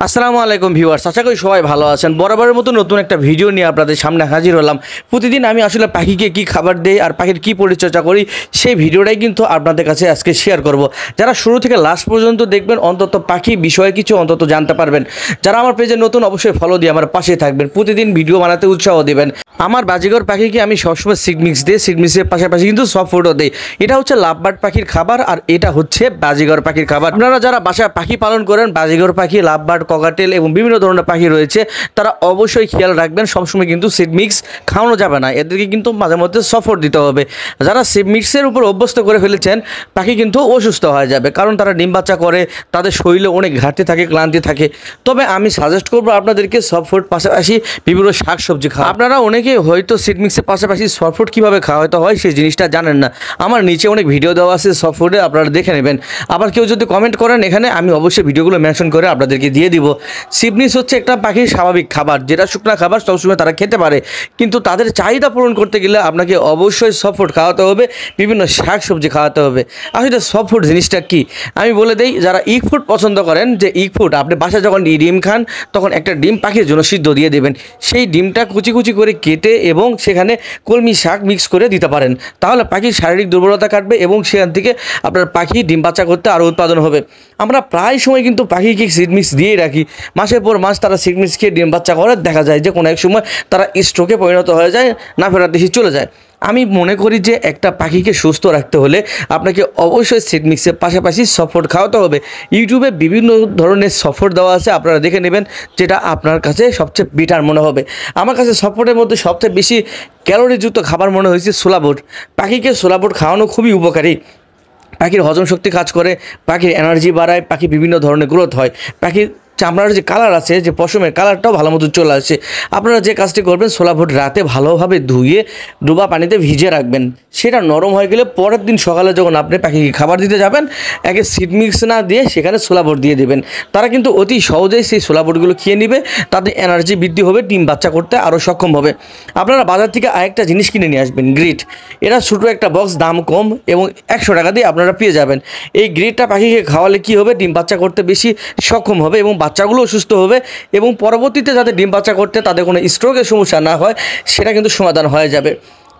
আসসালামু আলাইকুম ভিউয়ার্স, আশা করি সবাই ভালো আছেন। বরাবরের মতো নতুন একটা ভিডিও নিয়ে আপনাদের সামনে হাজির হলাম। প্রতিদিন আমি আসলে পাখিকে কি খাবার দেই আর পাখির কি পরিচর্যা করি সেই ভিডিওটাই কিন্তু আপনাদের কাছে আজকে শেয়ার করব। যারা শুরু থেকে লাস্ট পর্যন্ত দেখবেন অন্তত পাখি বিষয়ে কিছু অন্তত জানতে পারবেন। যারা আমার পেজে নতুন অবশ্যই ফলো দিয়ে আমার পাশে থাকবেন, প্রতিদিন ভিডিও বানাতে উৎসাহ দেবেন। আমার বাজিগর পাখিকে আমি সবসময় সিডমিক্স দিই, সিডমিক্সের পাশাপাশি কিন্তু সফট ফুডও দিই। এটা হচ্ছে লাভবার্ড পাখির খাবার আর এটা হচ্ছে বাজিগর পাখির খাবার। আপনারা যারা বাসায় পাখি পালন করেন, বাজিগর পাখি, লাভবার্ড, ককাটেল এবং বিভিন্ন ধরনের পাখি রয়েছে, তারা অবশ্যই খেয়াল রাখবেন সবসময় কিন্তু সিডমিক্স খাওয়ানো যাবে না, এদেরকে কিন্তু মাঝে মধ্যে সফট দিতে হবে। যারা সিডমিক্সের উপর অভ্যস্ত করে ফেলেছেন, পাখি কিন্তু অসুস্থ হয়ে যাবে, কারণ তারা ডিম বাচ্চা করে, তাদের শরীরে অনেক ঘাটতি থাকে, ক্লান্তি থাকে। তবে আমি সাজেস্ট করবো আপনাদেরকে সফট পাশাপাশি বিভিন্ন শাকসবজি খাওয়া। আপনারা অনেকে হয়তো সিডমিক্সের পাশাপাশি সফট কীভাবে খাওয়াতে হয় সেই জিনিসটা জানেন না। আমার নিচে অনেক ভিডিও দেওয়া আছে সফটে, আপনারা দেখে নেবেন। আবার কেউ যদি কমেন্ট করেন এখানে, আমি অবশ্যই ভিডিওগুলো মেনশন করে আপনাদেরকে দিয়ে দিব। সিডমিক্স হচ্ছে একটা পাখির স্বাভাবিক খাবার, যেটা শুকনো খাবার সবসময় তারা খেতে পারে, কিন্তু তাদের চাহিদা পূরণ করতে গেলে আপনাকে অবশ্যই সফট খাওয়াতে হবে, বিভিন্ন শাক সবজি খাওয়াতে হবে। আসলে সফট জিনিসটা কি আমি বলে দেই। যারা ইগ ফুড পছন্দ করেন, যে ইগ ফুড আপনি বাসায় যখন ডিম খান তখন একটা ডিম পাখির জন্য সিদ্ধ দিয়ে দেবেন। সেই ডিমটা কুচি কুচি করে কেটে এবং সেখানে কলমি শাক মিক্স করে দিতে পারেন, তাহলে পাখির শারীরিক দুর্বলতা কাটবে এবং সেখান থেকে আপনার পাখি ডিম বাচ্চা করতে আরও উৎপাদন হবে। আমরা প্রায় সময় কিন্তু পাখিকে সিডমিক্স দিয়েই রাখি, মাসের পর মাস তারা সিডমিক্স খেয়ে ডিম বাচ্চা করে, দেখা যায় যে কোনো এক সময় তারা স্ট্রোকে পরিণত হয়ে যায়, না ফেরার দেশে চলে যায়। আমি মনে করি যে একটা পাখিকে সুস্থ রাখতে হলে আপনাকে অবশ্যই সিডমিক্সের পাশাপাশি সফট খাওয়াতে হবে। ইউটিউবে বিভিন্ন ধরনের সফট দেওয়া আছে, আপনারা দেখে নেবেন যেটা আপনার কাছে সবচেয়ে বেটার মনে হবে। আমার কাছে সফটের মধ্যে সবচেয়ে বেশি ক্যালোরিযুক্ত খাবার মনে হয়েছে ছোলা বুট। পাখিকে ছোলা বুট খাওয়ানো খুবই উপকারী, পাখির হজম শক্তি কাজ করে, পাখির এনার্জি বাড়ায়, পাখি বিভিন্ন ধরনের গ্রোথ হয়, পাখির চামড়ার যে কালার আছে, যে পশমের কালারটাও ভালো মতো চলে আসে। আপনারা যে কাজটি করবেন, ছোলা বুট রাতে ভালোভাবে ধুয়ে ডুবা পানিতে ভিজিয়ে রাখবেন। সেটা নরম হয়ে গেলে পরের দিন সকালে যখন আপনি পাখিকে খাবার দিতে যাবেন, একে সিডমিক্স না দিয়ে সেখানে ছোলা বুট দিয়ে দেবেন। তারা কিন্তু অতি সহজেই সেই ছোলা বুটগুলো খেয়ে নেবে, তাদের এনার্জি বৃদ্ধি হবে, ডিম বাচ্চা করতে আরও সক্ষম হবে। আপনারা বাজার থেকে আরেকটা জিনিস কিনে নিয়ে আসবেন, গ্রিট। এরা ছোটো একটা বক্স, দাম কম এবং 100 টাকা দিয়ে আপনারা পেয়ে যাবেন। এই গ্রিটটা পাখিকে খাওয়ালে কী হবে, ডিম বাচ্চা করতে বেশি সক্ষম হবে এবং বাচ্চাগুলো সুস্থ হবে, এবং পরবর্তীতে যাতে ডিম বাচ্চা করতে তাদের কোনো স্ট্রোকের সমস্যা না হয় সেটা কিন্তু সমাধান হয়ে যাবে।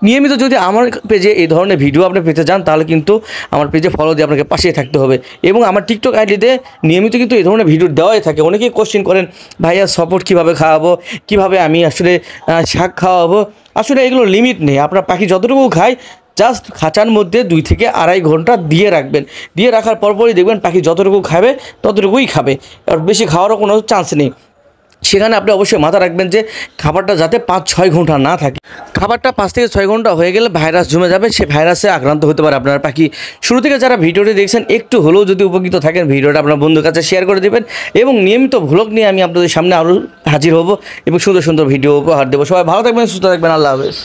নিয়মিত যদি আমার পেজে এই ধরনের ভিডিও আপনি পেতে চান, তাহলে কিন্তু আমার পেজে ফলো দিয়ে আপনাকে পাশে থাকতে হবে। এবং আমার টিকটক আইডিতে নিয়মিত কিন্তু এই ধরনের ভিডিও দেওয়াই থাকে। অনেকেই কোশ্চেন করেন, ভাইয়া সপোর্ট কীভাবে খাওয়াবো, কীভাবে আমি আসলে শাক খাওয়াবো। আসলে এগুলো লিমিট নেই, আপনার পাখি যতটুকু খায় জাস্ট খাঁচার মধ্যে 2 থেকে আড়াই ঘন্টা দিয়ে রাখবেন। দিয়ে রাখার পরপরই দেখবেন পাখি যতটুকু খাবে ততটুকুই খাবে, আর বেশি খাওয়ারও কোনো চান্স নেই। সেখানে আপনি অবশ্যই মাথা রাখবেন যে খাবারটা যাতে 5-6 ঘন্টা না থাকে। খাবারটা 5 থেকে 6 ঘন্টা হয়ে গেলে ভাইরাস জমে যাবে, সে ভাইরাসে আক্রান্ত হতে পারে আপনার পাখি। শুরু থেকে যারা ভিডিওটি দেখছেন, একটু হলেও যদি উপকৃত থাকেন, ভিডিওটা আপনার বন্ধুর কাছে শেয়ার করে দেবেন। এবং নিয়মিত ভ্লগ নিয়ে আমি আপনাদের সামনে আরও হাজির হব এবং সুন্দর সুন্দর ভিডিও উপহার দেবো। সবাই ভালো থাকবেন, সুস্থ থাকবেন, আল্লাহ হাফেজ।